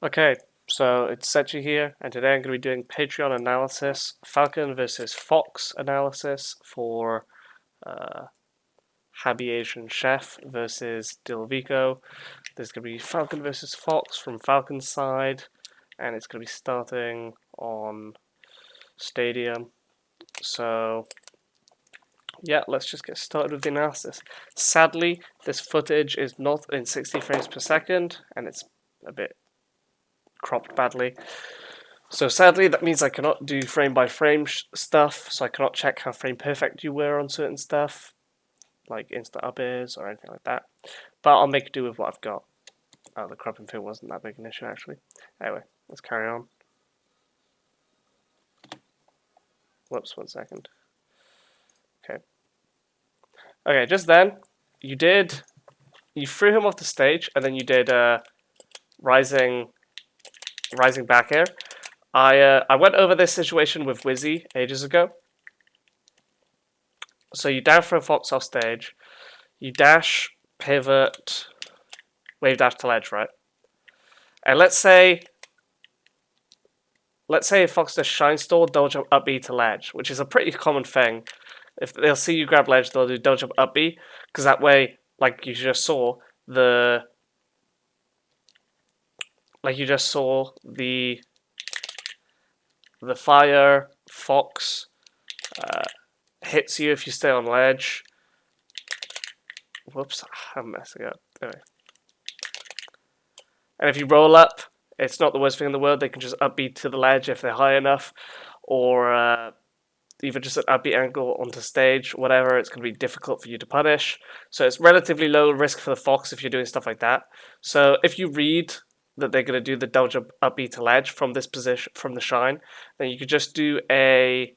Okay, so it's Sechi here, and today I'm going to be doing Patreon analysis, Falcon versus Fox analysis for uh, HabiAsianChef versus Dilviko. There's going to be Falcon versus Fox from Falcon's side, and it's going to be starting on Stadium. So, yeah, let's just get started with the analysis. Sadly, this footage is not in 60 frames per second, and it's a bit cropped badly. So sadly, that means I cannot do frame by frame stuff, so I cannot check how frame perfect you were on certain stuff, like instant up airs or anything like that. But I'll make do with what I've got. Oh, the cropping thing wasn't that big an issue actually. Anyway, let's carry on. Whoops, 1 second. Okay. Okay, just then, you threw him off the stage, and then you did rising back air. I went over this situation with Wizzy ages ago. So you down throw Fox off stage, you dash, pivot, wave dash to ledge, right? And let's say Fox does shine stall, double jump up B to ledge, which is a pretty common thing. If they'll see you grab ledge, they'll do double jump up B, because that way, like you just saw, the fire Fox hits you if you stay on ledge. Whoops, I'm messing up. Anyway. And if you roll up, it's not the worst thing in the world. They can just upbeat to the ledge if they're high enough, or even just an upbeat angle onto stage, whatever. It's going to be difficult for you to punish. So it's relatively low risk for the Fox if you're doing stuff like that. So if you read that they're going to do the double jump upbeat to ledge from this position, from the shine, then you could just do a...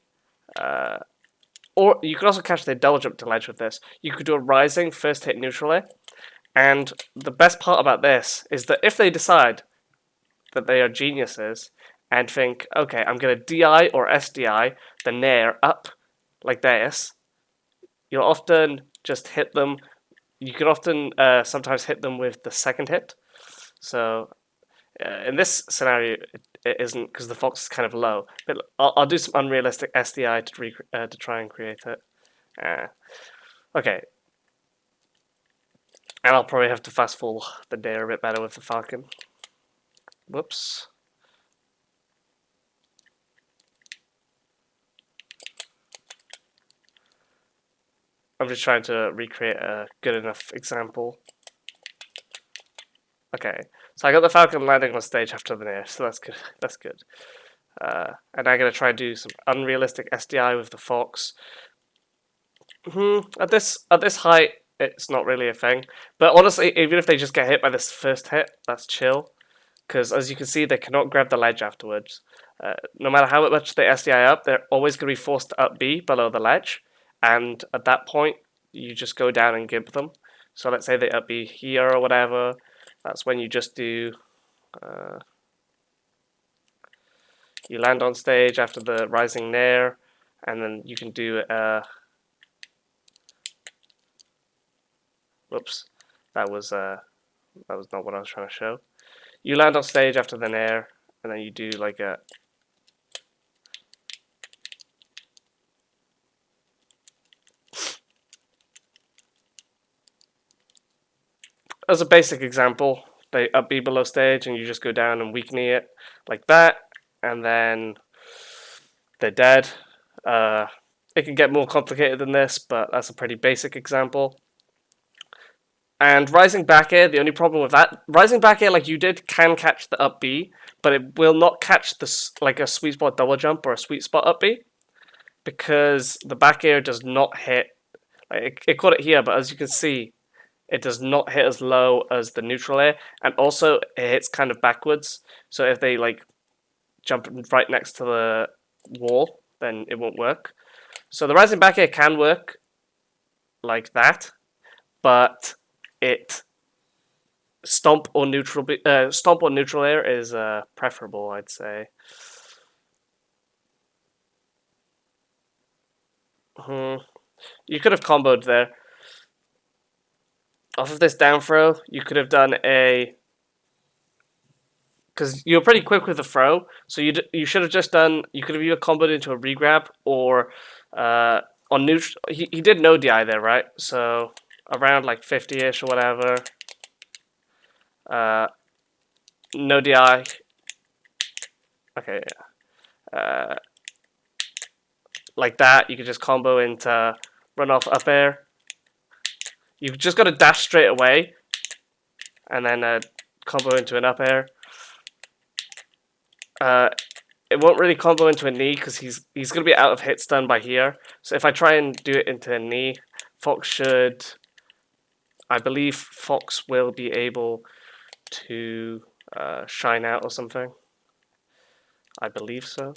or you could also catch the double jump to ledge with this. You could do a rising first hit neutral air. And the best part about this is that if they decide that they are geniuses and think, okay, I'm going to DI or SDI the nair up like this, you'll often just hit them. You can often sometimes hit them with the second hit. So in this scenario, it isn't because the Fox is kind of low. But I'll do some unrealistic SDI to try and create it. Okay. And I'll probably have to fast forward the nair a bit better with the Falcon. Whoops. I'm just trying to recreate a good enough example. Okay, so I got the Falcon landing on stage after the nair, so that's good. That's good. And I'm gonna try and do some unrealistic SDI with the Fox. At this height, it's not really a thing. But honestly, even if they just get hit by this first hit, that's chill. Because as you can see, they cannot grab the ledge afterwards. No matter how much they SDI up, they're always going to be forced to up B below the ledge. And at that point, you just go down and gimp them. So let's say they up B here or whatever. That's when you just do... you land on stage after the rising nair. And then you can do... whoops. That was not what I was trying to show. You land on stage after the nair, and then you do like a... As a basic example, they up B below stage, and you just go down and weak knee it like that, and then they're dead. It can get more complicated than this, but that's a pretty basic example. And rising back air, the only problem with that, rising back air like you did can catch the up B, but it will not catch this like a sweet spot double jump or a sweet spot up B, because the back air does not hit. Like it caught it here, but as you can see, it does not hit as low as the neutral air, and also it hits kind of backwards. So if they like jump right next to the wall, then it won't work. So the rising back air can work like that, but it stomp or neutral air is preferable, I'd say. You could have comboed there. Off of this down throw, you could have done a because you're pretty quick with the throw. So you should have just done. You could have either comboed into a regrab or on neutral. He did no DI there, right? So around like 50-ish or whatever. No DI. Okay, like that. You could just combo into run off up air. You've just got to dash straight away, and then combo into an up air. It won't really combo into a knee because he's going to be out of hit stun by here. So if I try and do it into a knee, Fox should... I believe Fox will be able to shine out or something. I believe so.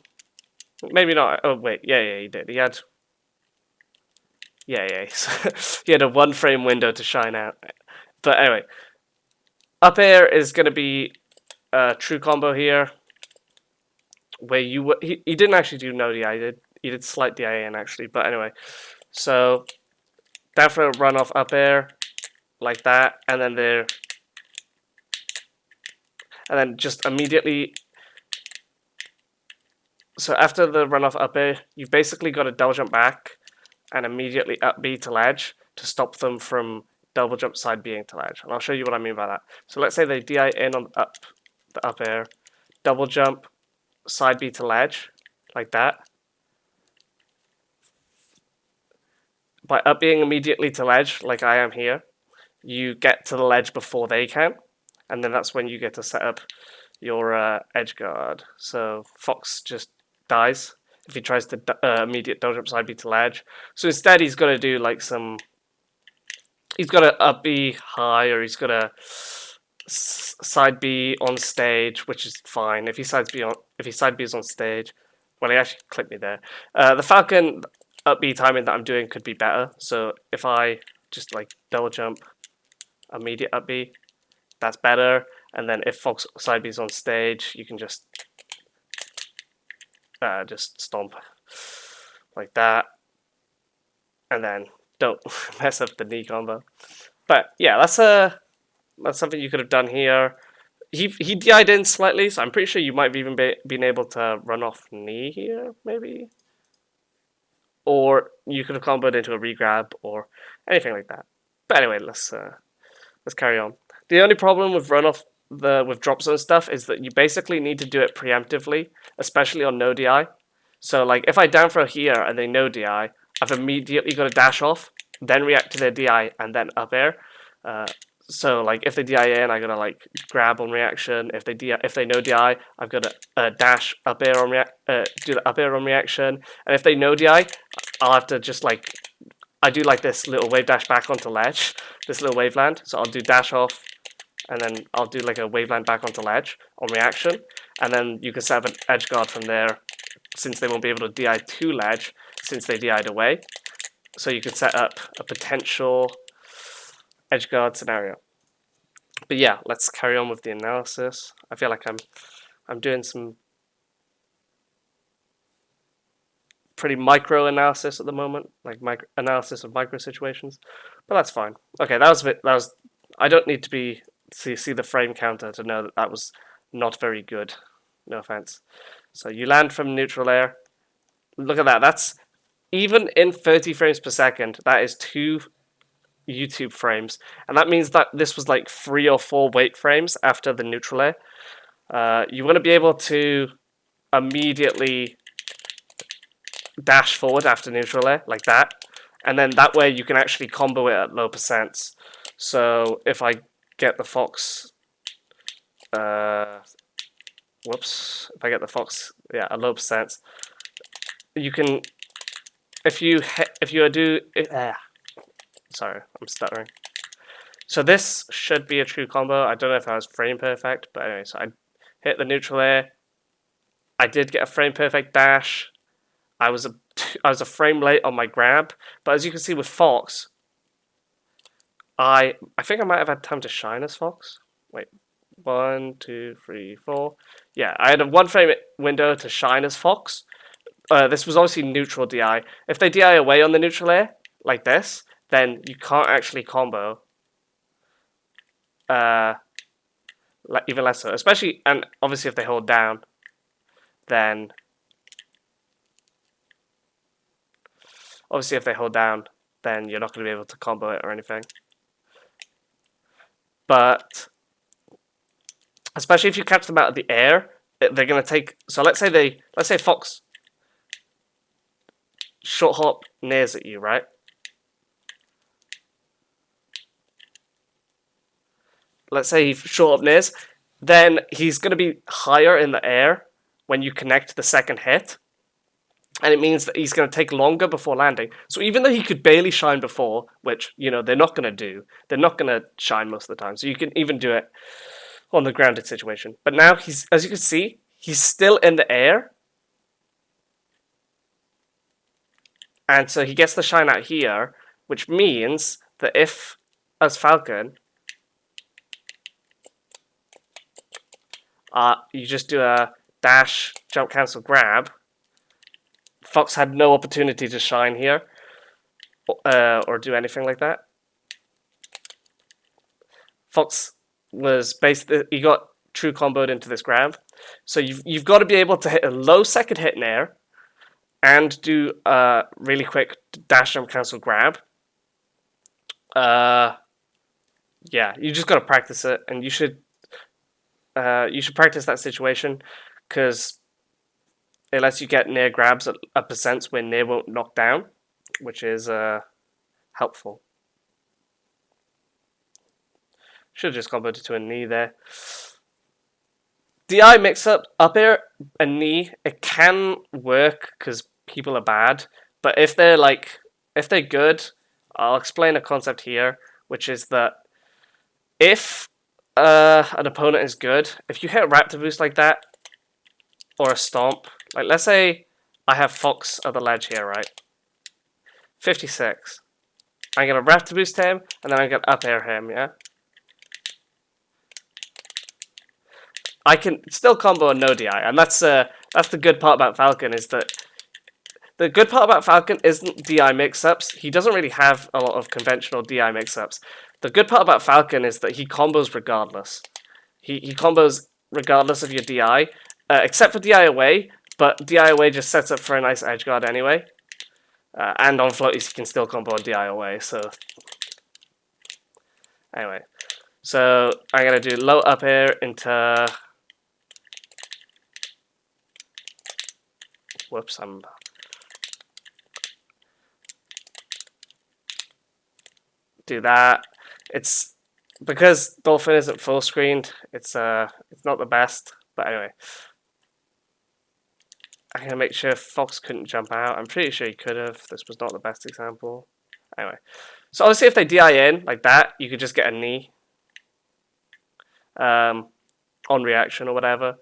Maybe not. Oh, wait. Yeah, he did. He had... Yeah. He had a 1 frame window to shine out. But anyway. Up air is going to be a true combo here. Where he didn't actually do no DI, he did slight DI in actually, but anyway. So down for a run off up air like that, and then just immediately. So after the run off up air, you've basically got to double jump back and immediately up B to ledge to stop them from double jump side B to ledge. And I'll show you what I mean by that. So let's say they DI in on the up air, double jump, side B to ledge, like that. By up being immediately to ledge, like I am here, you get to the ledge before they can, and then that's when you get to set up your edge guard. So Fox just dies if he tries to immediate dodge up side B to ledge. So instead he's got to do like he's got to up B high, or he's got to side B on stage, which is fine. If he side B is on stage, well, he actually clipped me there. The Falcon up B timing that I'm doing could be better. So if I just like double jump, immediate up B, that's better. And then if Fox side B is on stage, you can just stomp like that, and then don't mess up the knee combo. But yeah, that's something you could have done here. He DI'd in slightly, so I'm pretty sure you might have even been able to run off knee here, maybe. Or you could have comboed into a regrab or anything like that. But anyway, let's carry on. The only problem with with drop zone stuff is that you basically need to do it preemptively, especially on no DI. So like if I down throw here and they no DI, I've immediately got to dash off, then react to their DI and then up air. So like if they DI in, I gotta like grab on reaction. If they no DI, I've got to dash up air on do the up air on reaction. And if they no DI, I'll have to just like I do like this little wave dash back onto ledge, this little wave land. So I'll do dash off, and then I'll do like a wave land back onto ledge on reaction, and then you can set up an edge guard from there, since they won't be able to DI to ledge since they DI'd away. So you can set up a potential edge guard scenario. But yeah, let's carry on with the analysis. I feel like I'm doing some pretty micro analysis at the moment, like analysis of micro situations. But that's fine. Okay, that was I don't need to see the frame counter to know that was not very good. No offense. So you land from neutral air. Look at that. That's even in 30 frames per second. That is 2 YouTube frames, and that means that this was like 3 or 4 wait frames after the neutral air. You want to be able to immediately dash forward after neutral air like that, and then that way you can actually combo it at low percents. So if I get the Fox, whoops, if I get the Fox, yeah, at low percents, you can, sorry, I'm stuttering. So this should be a true combo. I don't know if I was frame perfect, but anyway, so I hit the neutral air. I did get a frame perfect dash. I was a frame late on my grab, but as you can see with Fox, I think I might have had time to shine as Fox. Wait, 1, 2, 3, 4. Yeah, I had a 1 frame window to shine as Fox. This was obviously neutral DI. If they DI away on the neutral air, like this, then you can't actually combo. even less so. Especially, and obviously if they hold down, then you're not going to be able to combo it or anything. But especially if you catch them out of the air, they're going to take. So let's say Fox short hop nairs at you, right? Let's say he short hop nairs, then he's going to be higher in the air when you connect the second hit. And it means that he's going to take longer before landing. So even though he could barely shine before, which, they're not going to do, they're not going to shine most of the time. So you can even do it on the grounded situation. But now, as you can see, he's still in the air. And so he gets the shine out here, which means that if, as Falcon, you just do a dash, jump, cancel, grab, Fox had no opportunity to shine here or do anything like that. Fox was basically, he got true comboed into this grab. So you've got to be able to hit a low second hit in air and do a really quick dash, jump, cancel, grab. Yeah, you just got to practice it, and you should practice that situation because it lets you get near grabs at a percent where near won't knock down, which is helpful. Should have just comboed it to a knee there. DI mix-up, up air and knee, it can work because people are bad. But if they're good, I'll explain a concept here, which is that if an opponent is good, if you hit a Raptor Boost like that, or a Stomp, like let's say I have Fox at the ledge here, right? 56. I'm going to Raptor Boost him, and then I'm going to up air him, yeah? I can still combo a no DI, and that's the good part about Falcon, is that the good part about Falcon isn't DI mix-ups. He doesn't really have a lot of conventional DI mix-ups. The good part about Falcon is that he combos regardless. He combos regardless of your DI, except for DI away, but DI away just sets up for a nice edge guard anyway. And on floaties, he can still combo on DI away, so... Anyway. So, I'm going to do low up air into... Whoops, I'm... Do that. It's... Because Dolphin isn't full screened, it's not the best, but anyway. I'm going to make sure Fox couldn't jump out. I'm pretty sure he could have. This was not the best example. Anyway. So obviously if they DI in like that, you could just get a knee. On reaction or whatever.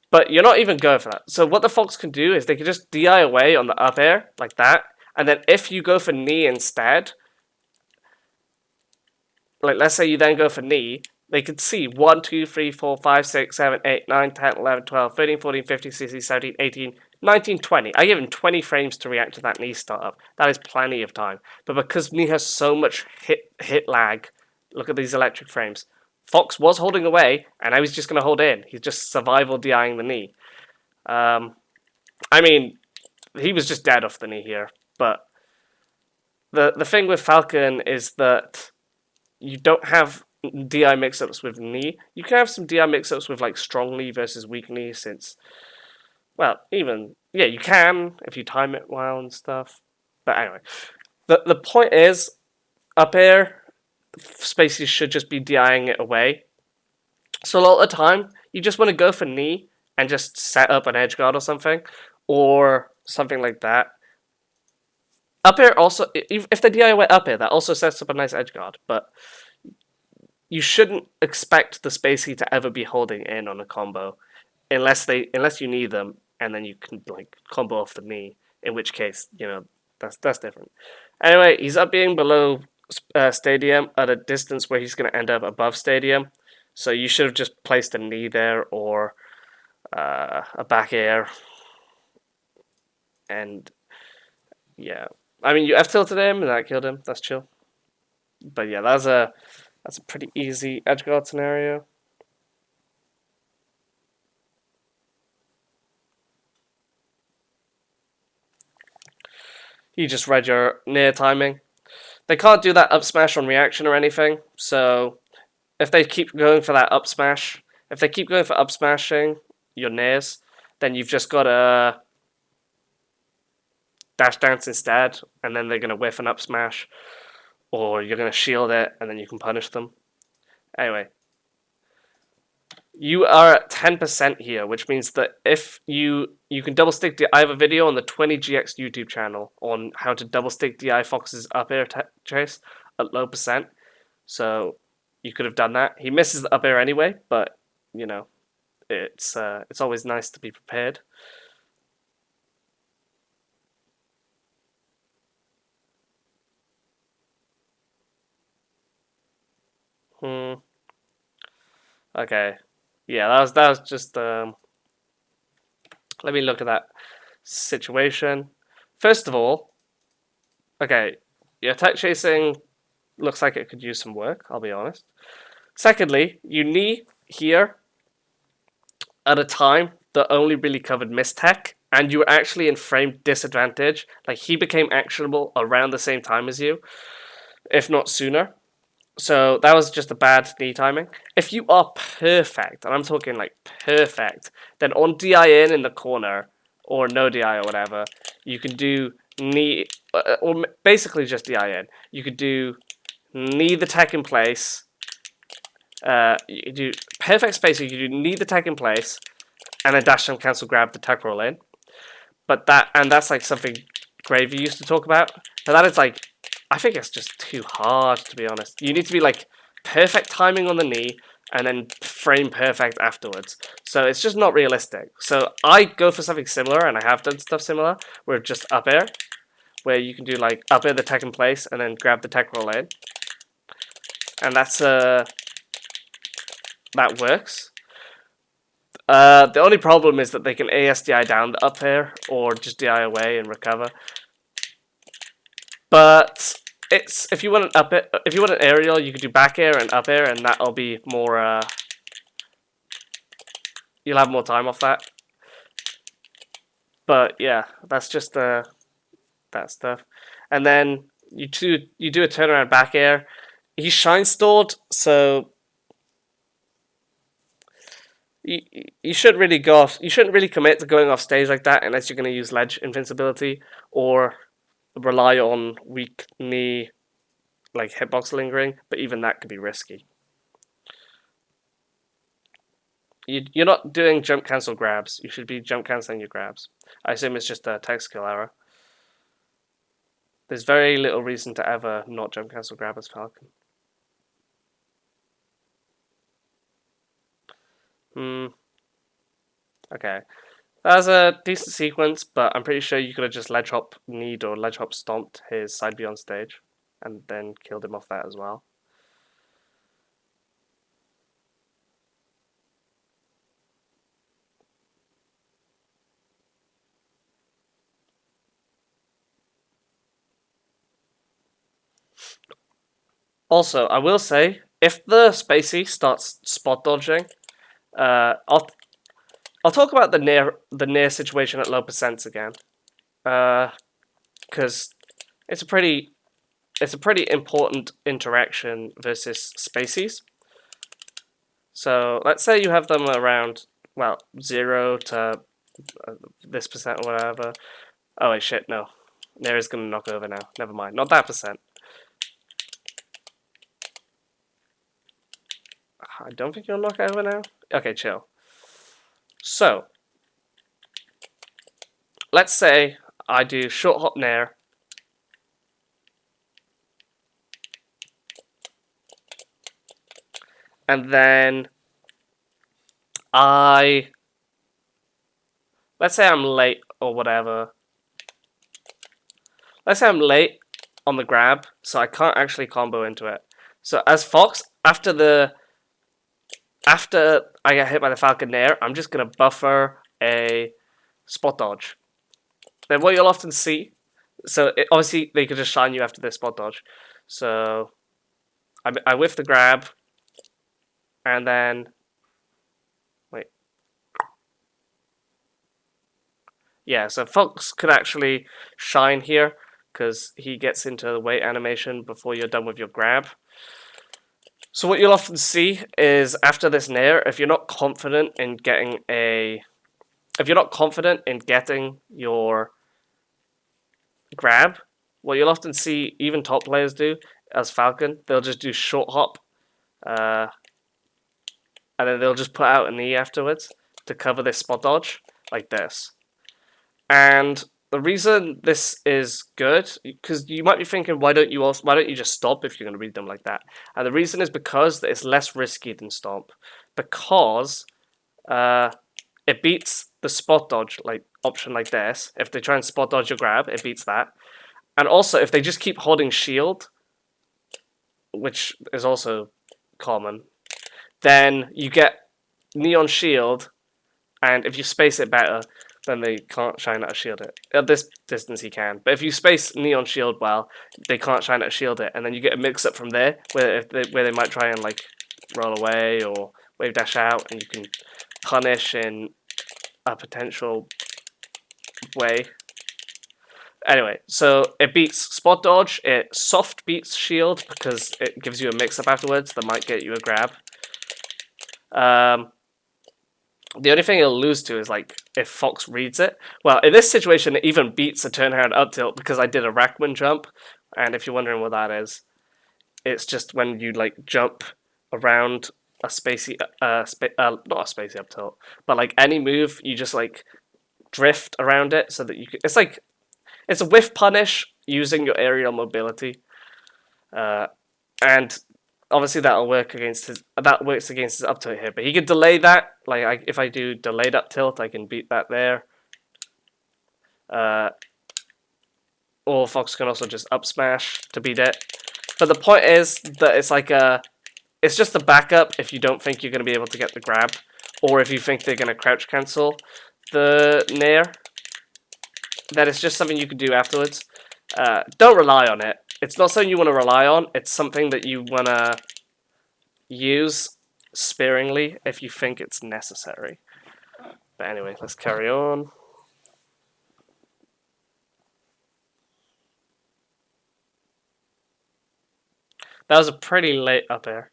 But you're not even going for that. So what the Fox can do is they can just DI away on the up air like that. And then if you go for knee instead, like let's say you then go for knee, they could see 1, 2, 3, 4, 5, 6, 7, 8, 9, 10, 11, 12, 13, 14, 15, 16, 17, 18, 19, 20. I give him 20 frames to react to that knee startup. That is plenty of time. But because knee has so much hit lag, look at these electric frames. Fox was holding away, and now he's just going to hold in. He's just survival DIing the knee. I mean, he was just dead off the knee here. But the thing with Falcon is that you don't have DI mix-ups with knee. You can have some DI mix-ups with like strong knee versus weak knee, since, well, even, yeah, you can if you time it well and stuff. But anyway, the point is, up air, spaces should just be DIing it away. So a lot of the time, you just want to go for knee and just set up an edge guard or something like that. Up air also, if they DI away up air, that also sets up a nice edge guard, but you shouldn't expect the spacey to ever be holding in on a combo unless you need them, and then you can like combo off the knee, in which case, that's different. Anyway, he's up being below stadium at a distance where he's going to end up above stadium, so you should have just placed a knee there or a back air, and yeah, I mean, you F tilted him and that killed him. That's chill. But yeah, that's a pretty easy edge guard scenario. He just read your near timing. They can't do that up smash on reaction or anything, so if they keep going for that up smash, if they keep going for up smashing your nairs, then you've just got to dash dance instead, and then they're going to whiff an up smash, or you're going to shield it, and then you can punish them. Anyway, you are at 10% here, which means that if you can double stick, I have a video on the 20GX YouTube channel on how to double stick DI Fox's up air chase at low percent. So you could have done that. He misses the up air anyway, but you know, it's always nice to be prepared. Okay. Yeah, that was just let me look at that situation. First of all, okay, your attack chasing looks like it could use some work, I'll be honest. Secondly, you knee here at a time that only really covered mistech, and you were actually in frame disadvantage. Like, he became actionable around the same time as you, if not sooner. So that was just a bad knee timing. If you are perfect, and I'm talking like perfect, then on DI in the corner, or no DI or whatever, you can do knee, or basically just DI in. You could do knee the tech in place. You do perfect spacing. You do knee the tech in place, and then dash and cancel grab the tech roll in. But that's like something Gravy used to talk about. But that is like, I think it's just too hard, to be honest. You need to be like perfect timing on the knee and then frame perfect afterwards. So it's just not realistic. So I go for something similar, and I have done stuff similar, where just up air, where you can do like up air the tech in place and then grab the tech roll in. And that's that works. The only problem is that they can ASDI down the up air or just DI away and recover. But it's if you want an aerial, you could do back air and up air, and that'll be more. You'll have more time off that. But yeah, that's just that stuff. And then you do a turnaround back air. He's shine stalled, so you should really go off. You shouldn't really commit to going off stage like that unless you're going to use ledge invincibility or rely on weak knee, like hitbox lingering. But even that could be risky. You're not doing jump cancel grabs. You should be jump canceling your grabs. I assume it's just a tech skill error. There's very little reason to ever not jump cancel grab as Falcon. Okay. That was a decent sequence, but I'm pretty sure you could have just ledge hop kneed or ledge hop stomped his side B on stage and then killed him off that as well. Also, I will say, if the Spacey starts spot dodging, I'll talk about the near situation at low percents again, because it's a pretty important interaction versus Spaceys. So let's say you have them around 0 to this percent or whatever. Oh wait, shit, no, near is gonna knock over now. Never mind, not that percent. I don't think you'll knock over now. Okay, chill. So, let's say I do short hop nair. And then let's say I'm late or whatever. Let's say I'm late on the grab, so I can't actually combo into it. So as Fox, after I get hit by the Falcon Nair, I'm just going to buffer a spot dodge. Then what you'll often see, obviously they could just shine you after their spot dodge. So I whiff the grab, and then, wait. Yeah, so Fox could actually shine here because he gets into the wait animation before you're done with your grab. So what you'll often see is after this nair, if you're not confident in getting your grab, what you'll often see even top players do as Falcon, they'll just do short hop, and then they'll just put out a knee afterwards to cover this spot dodge like this. And the reason this is good, because you might be thinking, why don't you just stomp if you're going to read them like that? And the reason is because it's less risky than stomp, because it beats the spot dodge like option like this. If they try and spot dodge your grab, it beats that. And also, if they just keep holding shield, which is also common, then you get neon shield, and if you space it better, then they can't shine at a shield it. At this distance, he can. But if you space neon shield well, they can't shine at a shield it, and then you get a mix up from there, where they might try and like roll away or wave dash out, and you can punish in a potential way. Anyway, so it beats spot dodge, it soft beats shield because it gives you a mix up afterwards that might get you a grab. The only thing it'll lose to is like if Fox reads it. Well, in this situation, it even beats a turn around up tilt because I did a Rackman jump, and if you're wondering what that is, it's just when you like jump around a spacey, not a spacey up tilt, but like any move, you just like drift around it so that you can. It's a whiff punish using your aerial mobility, and obviously that works against his up tilt here. But he can delay that. Like if I do delayed up tilt, I can beat that there. Or Fox can also just up smash to beat it. But the point is that it's just a backup if you don't think you're going to be able to get the grab, or if you think they're going to crouch cancel the nair. That is just something you can do afterwards. Don't rely on it. It's not something you want to rely on. It's something that you want to use sparingly if you think it's necessary. But anyway, let's carry on. That was a pretty late up air.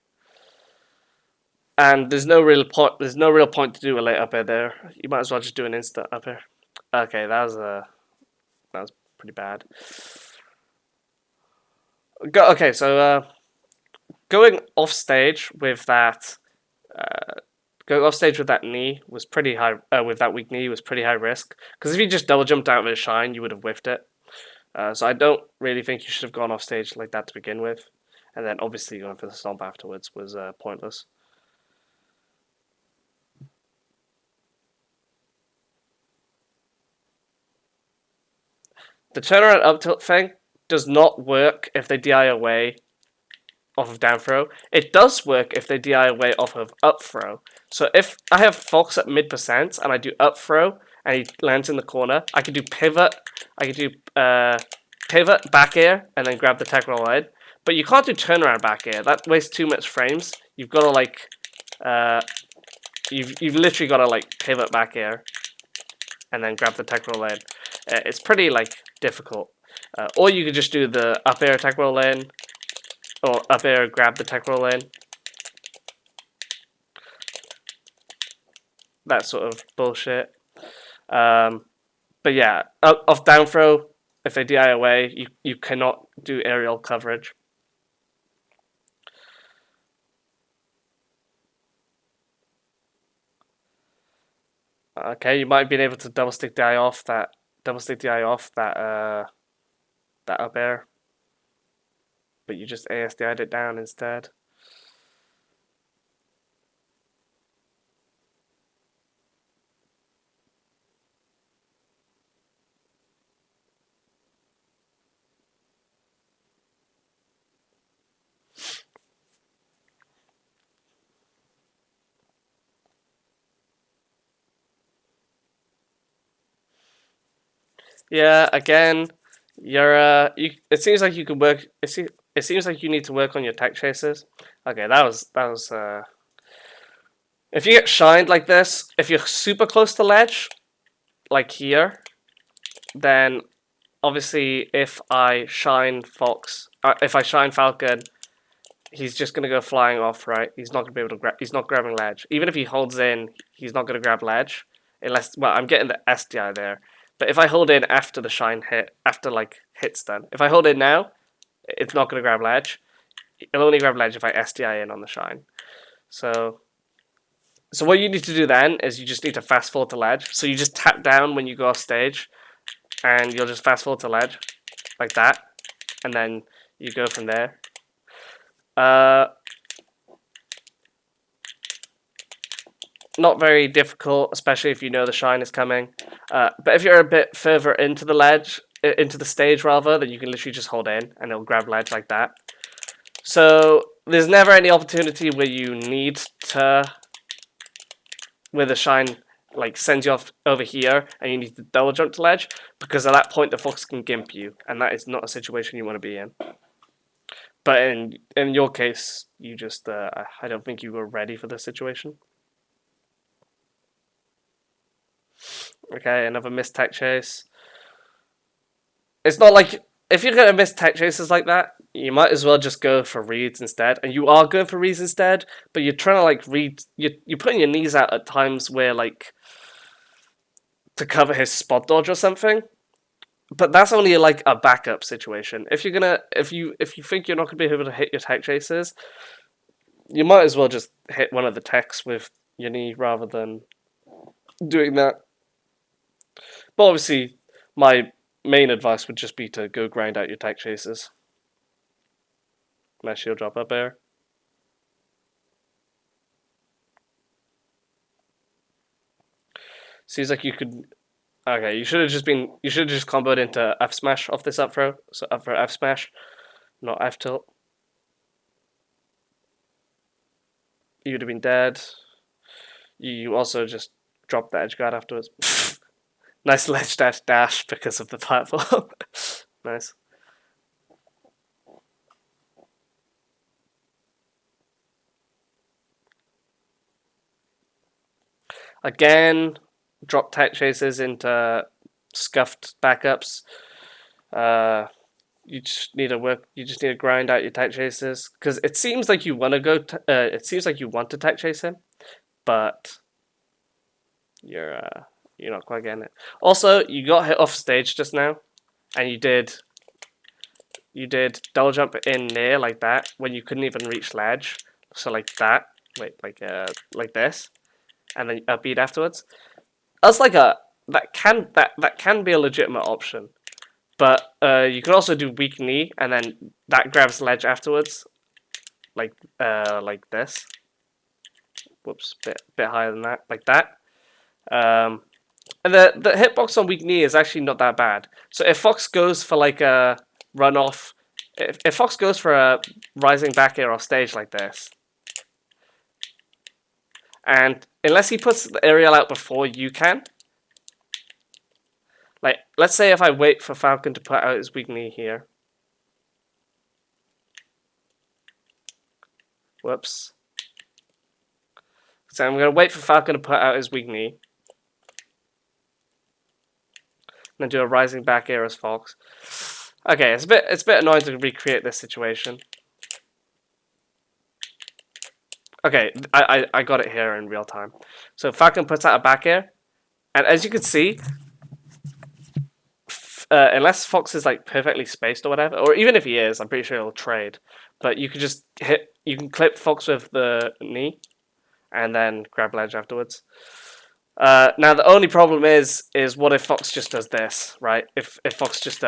And there's no real point to do a late up air there. You might as well just do an instant up air. Okay, that was pretty bad. Okay, so going off stage with that knee was pretty high. With that weak knee was pretty high risk, because if you just double jumped out of his shine, you would have whiffed it. So I don't really think you should have gone off stage like that to begin with, and then obviously going for the stomp afterwards was pointless. The turnaround up tilt thing does not work if they DI away off of down throw. It does work if they DI away off of up throw. So if I have Fox at mid percent and I do up throw and he lands in the corner, I can do pivot. I can do pivot back air and then grab the tech roll in. But you can't do turnaround back air. That wastes too much frames. You've got to like you've literally got to like pivot back air and then grab the tech roll in. It's pretty like difficult. Or you could just do the up air tech roll in, or up air grab the tech roll in. That sort of bullshit. But yeah, off down throw, if they DI away, you cannot do aerial coverage. Okay, you might have been able to double stick DI off that up air, but you just ASDI'd it down instead. Yeah, again, it seems like you can work. It seems like you need to work on your tech chases. Okay, that was. If you get shined like this, if you're super close to ledge, like here, then obviously, if I shine Falcon, he's just gonna go flying off, right? He's not gonna be able to grab. He's not grabbing ledge. Even if he holds in, he's not gonna grab ledge, unless. Well, I'm getting the SDI there, but if I hold in after the shine hit, after like hit's done, if I hold in now, it's not gonna grab ledge. It'll only grab ledge if I SDI in on the shine. So what you need to do then is you just need to fast forward to ledge. So you just tap down when you go off stage, and you'll just fast forward to ledge, like that, and then you go from there. Not very difficult, especially if you know the shine is coming. But if you're a bit further into the stage rather, then you can literally just hold in and it'll grab ledge like that. So there's never any opportunity where you need to, where the shine like sends you off over here and you need to double jump to ledge, because at that point the fox can gimp you, and that is not a situation you want to be in. But in your case, you just I don't think you were ready for this situation. Okay, another missed tech chase. It's not like, if you're gonna miss tech chases like that, you might as well just go for reads instead. And you are going for reads instead, but you're trying to like read. You're putting your knees out at times where like to cover his spot dodge or something. But that's only like a backup situation. If you think you're not gonna be able to hit your tech chases, you might as well just hit one of the techs with your knee rather than doing that. But obviously, my main advice would just be to go grind out your tech chases. Nice shield drop up air. Seems like you could. Okay, you should have just comboed into F smash off this up throw. So up throw F smash, not F tilt. You would have been dead. You also just dropped the edge guard afterwards. Nice ledge dash because of the platform. Nice. Again, drop tech chases into scuffed backups. You just need to grind out your tech chases, because it seems like you want to go. It seems like you want to tech chase him, but you're not quite getting it. Also, you got hit off stage just now, and you did double jump in near like that when you couldn't even reach ledge. So like that, wait, like this, and then upbeat afterwards. That's like that can be a legitimate option, but you can also do weak knee and then that grabs ledge afterwards, like this. Whoops, bit higher than that, like that. And the hitbox on weak knee is actually not that bad. So if Fox goes for like a run off, if Fox goes for a rising back air off stage like this, and unless he puts the aerial out before you can, like let's say if I wait for Falcon to put out his weak knee here. Whoops. So I'm going to wait for Falcon to put out his weak knee. And then do a rising back air as Fox. Okay, it's a bit annoying to recreate this situation. Okay, I got it here in real time. So Falcon puts out a back air, and as you can see, unless Fox is like perfectly spaced or whatever, or even if he is, I'm pretty sure he'll trade. But you can just you can clip Fox with the knee, and then grab ledge afterwards. Now the only problem is what if Fox just does this, right? If Fox just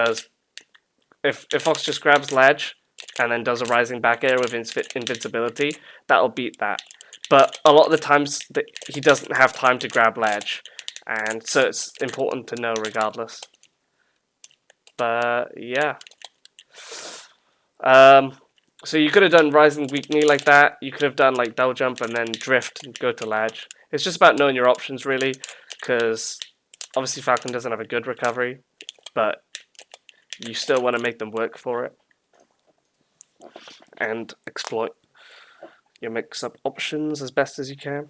grabs ledge and then does a rising back air with invincibility, that'll beat that. But a lot of the times he doesn't have time to grab ledge, and so it's important to know regardless. But yeah. So you could have done rising weak knee like that. You could have done like double jump and then drift and go to ledge. It's just about knowing your options really, because obviously Falcon doesn't have a good recovery, but you still want to make them work for it and exploit your mix-up options as best as you can.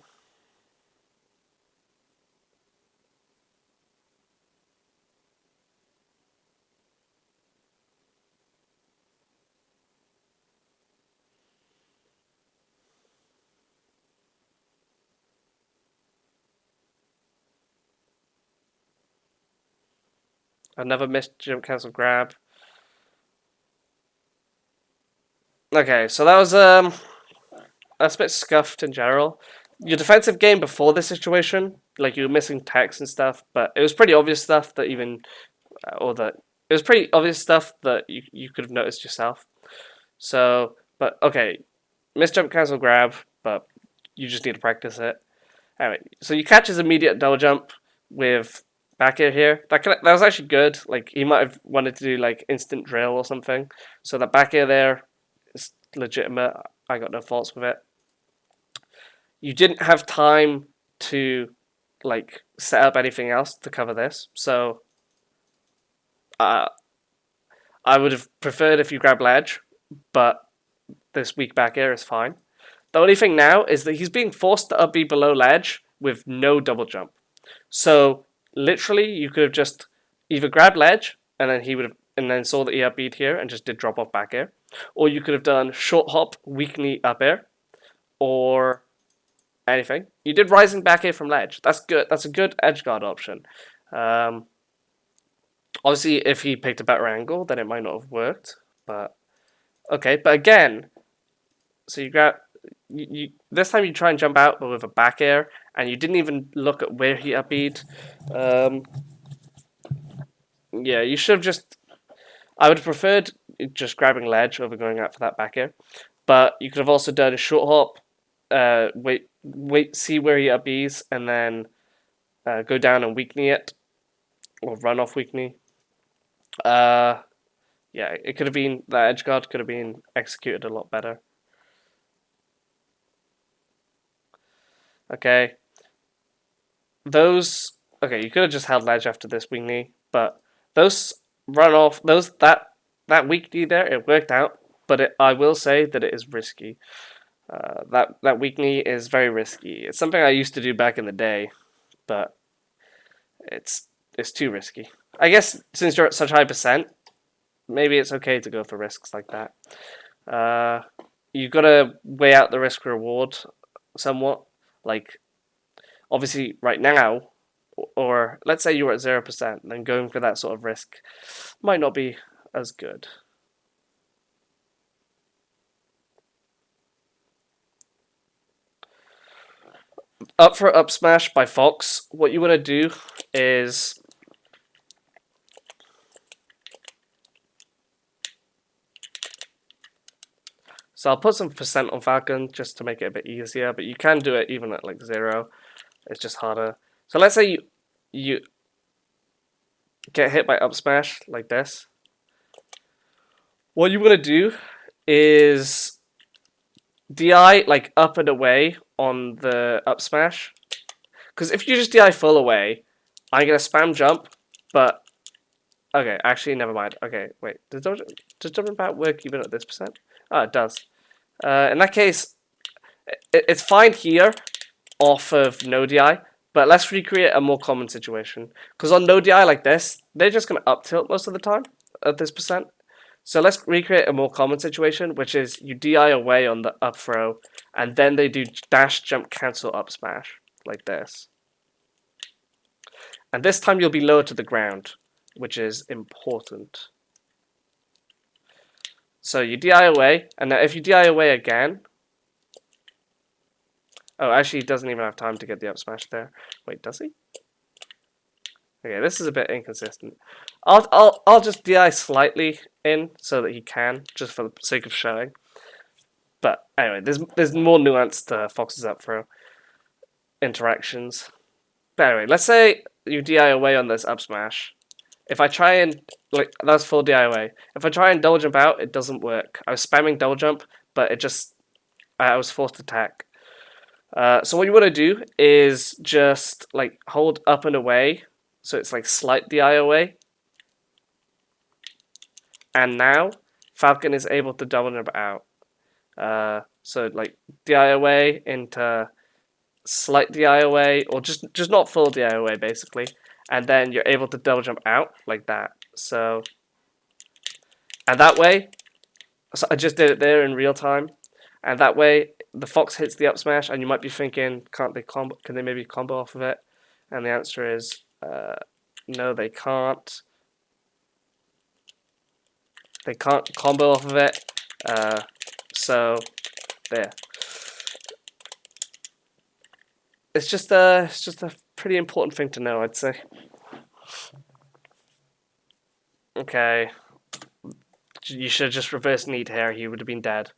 Another missed jump cancel grab. Okay, so that's a bit scuffed in general. Your defensive game before this situation, like you were missing text and stuff, but it was pretty obvious stuff that even, or that it was pretty obvious stuff that you could have noticed yourself. So, but okay, missed jump cancel grab, but you just need to practice it. Anyway, so you catch his immediate double jump with back air here. That was actually good. Like he might have wanted to do like instant drill or something. So that back air there is legitimate. I got no faults with it. You didn't have time to like set up anything else to cover this. So uh, I would have preferred if you grab ledge, but this weak back air is fine. The only thing now is that he's being forced to up B below ledge with no double jump. So literally, you could have just either grabbed ledge and then he would have, and then saw that he up B'd here and just did drop off back air, or you could have done short hop, weak knee up air, or anything. You did rising back air from ledge. That's good. That's a good edge guard option. Obviously, if he picked a better angle, then it might not have worked. But okay, but again, so you grab you this time you try and jump out, but with a back air, and you didn't even look at where he up B'd. Yeah, you should have just. I would have preferred just grabbing ledge over going out for that back air, but you could have also done a short hop, wait, see where he up B's, and then go down and weak knee it, or run off weak knee. Yeah, it could have been that edge guard could have been executed a lot better. Okay, okay, you could have just held ledge after this weak knee, but those run off that weak knee there, it worked out, but I will say that it is risky. That weak knee is very risky. It's something I used to do back in the day, but it's too risky. I guess since you're at such high percent, maybe it's okay to go for risks like that. You've got to weigh out the risk reward somewhat. Like, obviously, right now, or let's say you were at 0%, then going for that sort of risk might not be as good. Up for up smash by Fox. What you want to do is so I'll put some percent on Falcon just to make it a bit easier, but you can do it even at like 0. It's just harder. So let's say you get hit by up smash like this. What you want to do is DI like up and away on the up smash. Because if you just DI full away, I'm going to spam jump, but okay, actually, never mind. Okay, wait, does jumping back work even at this percent? Oh, it does. In that case, it's fine here off of no DI, but let's recreate a more common situation. Because on no DI like this, they're just going to up tilt most of the time at this percent. So let's recreate a more common situation, which is you DI away on the up throw, and then they do dash jump cancel up smash, like this. And this time you'll be lower to the ground, which is important. So you DI away, and now if you DI away again... Oh, actually he doesn't even have time to get the up smash there. Wait, does he? Okay, this is a bit inconsistent. I'll just DI slightly in so that he can, just for the sake of showing. But anyway, there's more nuance to Fox's up throw interactions. But anyway, let's say you DI away on this up smash. If I try and like that's full DI away. If I try and double jump out, it doesn't work. I was spamming double jump, but it just I was forced to attack. So what you want to do is just like hold up and away. So it's like slight DI away. And now Falcon is able to double jump out. So like DI away into slight DI away, or just not full DI away basically. And then you're able to double jump out like that. So, and that way, so I just did it there in real time. And that way, the Fox hits the up smash, and you might be thinking, can they maybe combo off of it? And the answer is, no, they can't. They can't combo off of it. So there. It's just a pretty important thing to know, I'd say. Okay, you should have just reversed need here. He would have been dead.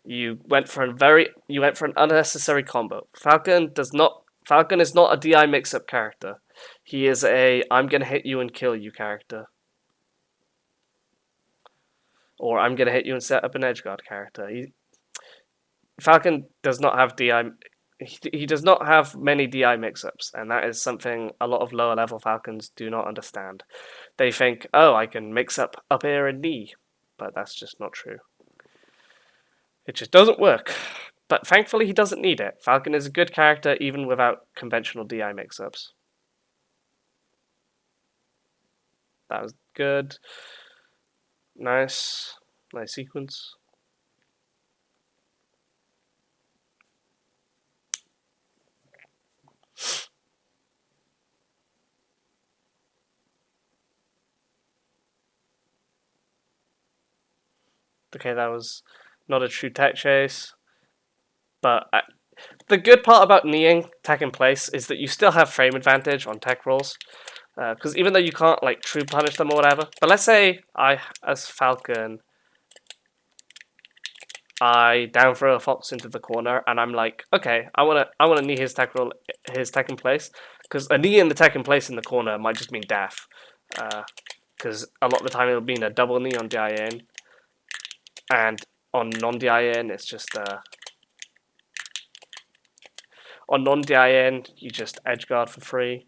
You went for an unnecessary combo. Falcon is not a DI mix-up character. He is a I'm gonna hit you and kill you character. Or I'm gonna hit you and set up an edgeguard character. Falcon does not have DI. He does not have many DI mix-ups, and that is something a lot of lower level Falcons do not understand. They think, oh, I can mix up air and knee, but that's just not true. It just doesn't work. But thankfully, he doesn't need it. Falcon is a good character even without conventional DI mix-ups. That was good. Nice sequence. Okay, that was not a true tech chase. But the good part about kneeing tech in place is that you still have frame advantage on tech rolls. Because even though you can't like true punish them or whatever, but let's say I, as Falcon, I down throw a fox into the corner, and I'm like, okay, I wanna knee his tech in place, because a knee in the tech in place in the corner might just mean death. Because a lot of the time it'll mean a double knee on DIN, and on non-DIN it's just on non-DIN you just edge guard for free.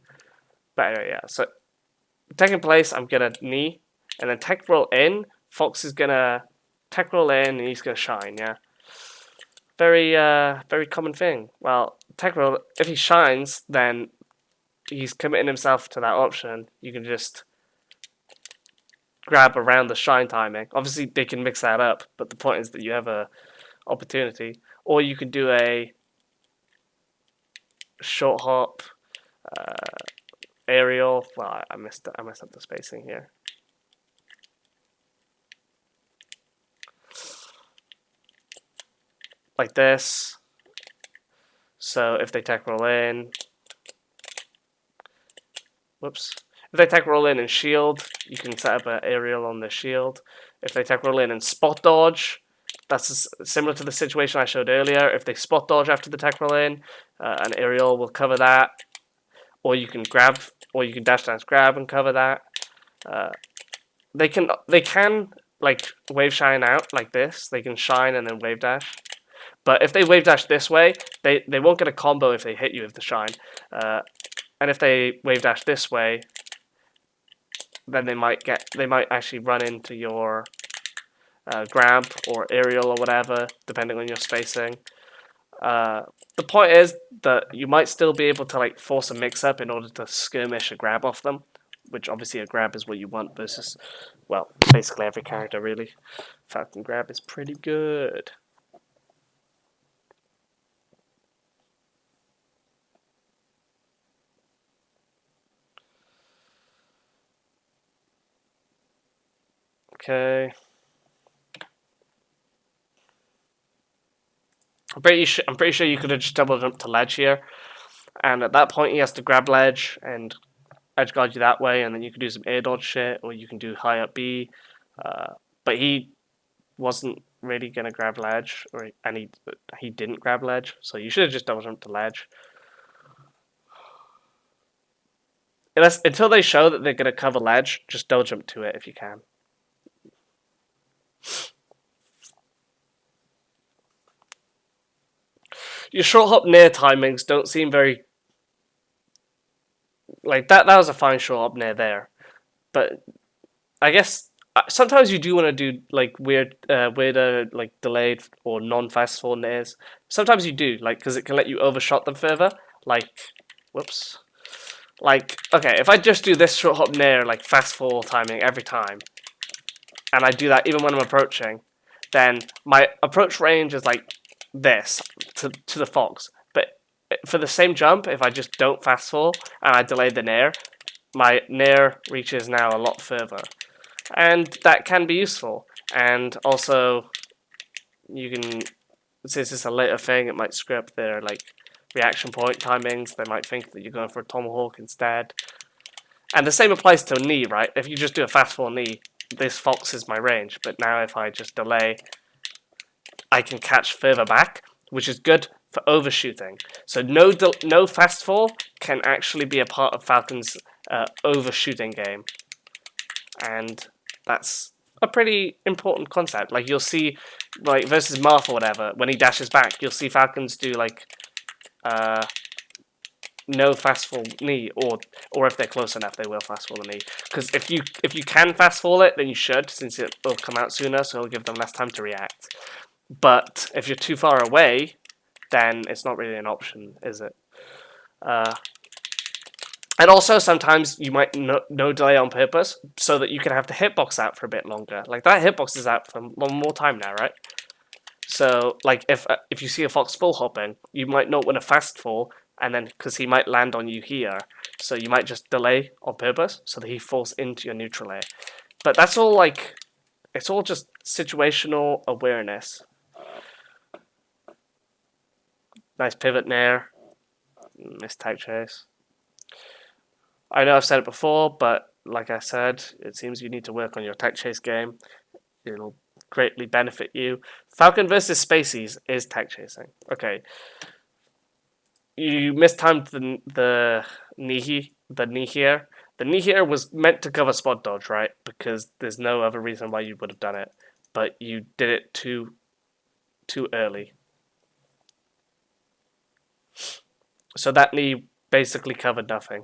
But anyway, yeah. So tech in place, I'm gonna knee, and then tech roll in. Fox is gonna tech roll in, and he's gonna shine. Yeah, very common thing. Well, tech roll, if he shines, then he's committing himself to that option. You can just grab around the shine timing. Obviously, they can mix that up, but the point is that you have a opportunity, or you can do a short hop. Aerial. Well, I messed up the spacing here. Like this. So if they tech roll in, whoops. If they tech roll in and shield, you can set up an aerial on the shield. If they tech roll in and spot dodge, that's similar to the situation I showed earlier. If they spot dodge after the tech roll in, an aerial will cover that. Or you can grab, or you can dash dance grab and cover that. They can like wave shine out like this. They can shine and then wave dash. But if they wave dash this way, they won't get a combo if they hit you with the shine. And if they wave dash this way, then they might actually run into your grab or aerial or whatever, depending on your spacing. The point is that you might still be able to like force a mix-up in order to skirmish a grab off them, which obviously a grab is what you want versus, well, basically every character really. Falcon grab is pretty good. Okay. I'm pretty sure you could have just double jumped to ledge here, and at that point he has to grab ledge and edge guard you that way, and then you can do some air dodge shit, or you can do high up B. But he wasn't really gonna grab ledge, and he didn't grab ledge, so you should have just double jumped to ledge. Until they show that they're gonna cover ledge, just double jump to it if you can. Your short hop near timings don't seem very like that. That was a fine short hop near there, but I guess sometimes you do want to do like weirder like delayed or non-fast fall nairs. Sometimes you do, like, because it can let you overshot them further. Like, whoops. Like, okay, if I just do this short hop nair like fast fall timing every time, and I do that even when I'm approaching, then my approach range is like this to the fox. But for the same jump, if I just don't fast fall and I delay the nair, my nair reaches now a lot further. and that can be useful. And also, you can, since it's a later thing, it might screw up their like reaction point timings. They might think that you're going for a tomahawk instead. And the same applies to a knee, right? If you just do a fastfall knee, this fox is my range. But now if I just delay, I can catch further back, which is good for overshooting. So no fastfall can actually be a part of Falcon's overshooting game. And that's a pretty important concept. Like you'll see, like versus Marth or whatever, when he dashes back, you'll see Falcons do like no fastfall knee, or if they're close enough, they will fastfall the knee. Because if you can fastfall it, then you should, since it will come out sooner, so it'll give them less time to react. But if you're too far away, then it's not really an option, is it? And also, sometimes you might no delay on purpose, so that you can have the hitbox out for a bit longer. Like that hitbox is out for one more time now, right? So, like if you see a fox full hopping, you might not want a fast fall, and then because he might land on you here, so you might just delay on purpose so that he falls into your neutral layer. But that's all like, it's all just situational awareness. Nice pivot nair, missed tag chase. I know I've said it before, but like I said, it seems you need to work on your tech chase game. It'll greatly benefit you. Falcon versus Spacies is tech chasing. Okay. You mistimed the knee here. The knee here was meant to cover spot dodge, right? Because there's no other reason why you would have done it. But you did it too early. So that knee basically covered nothing.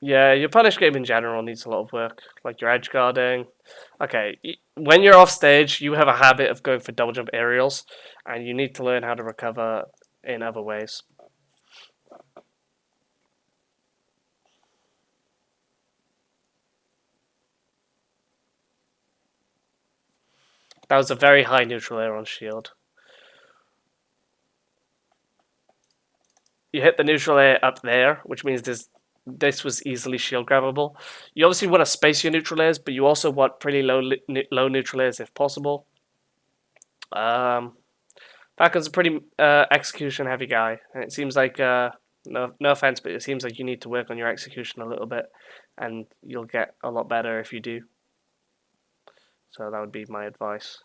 Yeah, your punish game in general needs a lot of work, like your edge guarding. Okay, when you're off stage, you have a habit of going for double jump aerials, and you need to learn how to recover in other ways. That was a very high neutral air on shield. You hit the neutral air up there, which means this was easily shield grabbable. You obviously want to space your neutral airs, but you also want pretty low neutral airs if possible. Falcon's a pretty execution heavy guy, and it seems like no offense, but it seems like you need to work on your execution a little bit, and you'll get a lot better if you do. So that would be my advice.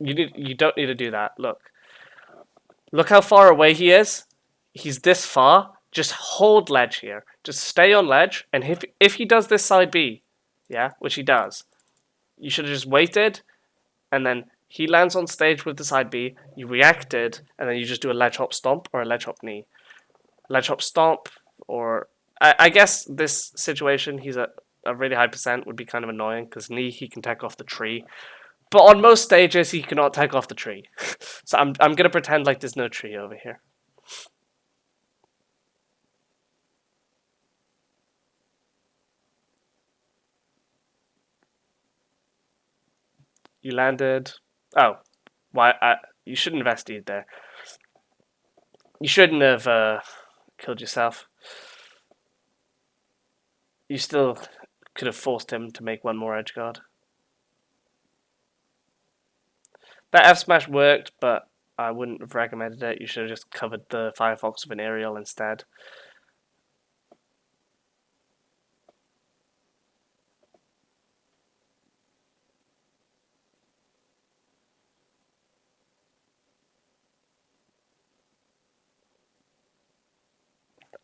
You don't need to do that. Look how far away he is. He's this far. Just hold ledge here. Just stay on ledge, and if he does this side B, yeah, which he does, you should have just waited, and then he lands on stage with the side B. You reacted, and then you just do a ledge hop stomp or a ledge hop knee. Ledge hop stomp, or I guess this situation he's at a really high percent would be kind of annoying because knee he can take off the tree. But on most stages, he cannot take off the tree. So I'm gonna pretend like there's no tree over here. You landed. Oh, why? You shouldn't have SD'd there. You shouldn't have killed yourself. You still could have forced him to make one more edge guard. That F smash worked, but I wouldn't have recommended it. You should have just covered the Firefox with an aerial instead.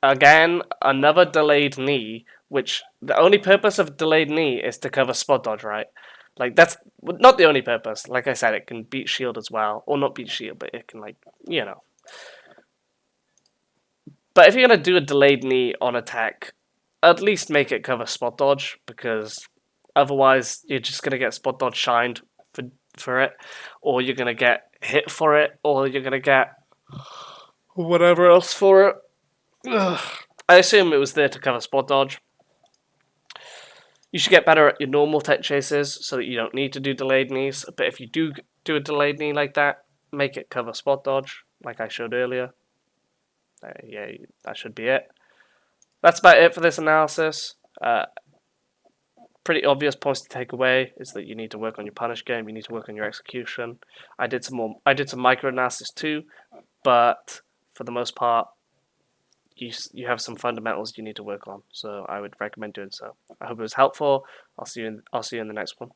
Again, another delayed knee which the only purpose of delayed knee is to cover spot dodge, right? Like that's not the only purpose. Like I said, it can beat shield as well, or not beat shield, but it can like you know. But if you're gonna do a delayed knee on attack, at least make it cover spot dodge because otherwise you're just gonna get spot dodge shined for it, or you're gonna get hit for it, or you're gonna get whatever else for it. Ugh. I assume it was there to cover spot dodge. You should get better at your normal tech chases so that you don't need to do delayed knees. But if you do a delayed knee like that, make it cover spot dodge, like I showed earlier. Yeah, that should be it. That's about it for this analysis. Pretty obvious points to take away is that you need to work on your punish game. You need to work on your execution. I did some micro analysis too, but for the most part, you have some fundamentals you need to work on. So I would recommend doing so. I hope it was helpful. I'll see you in the next one.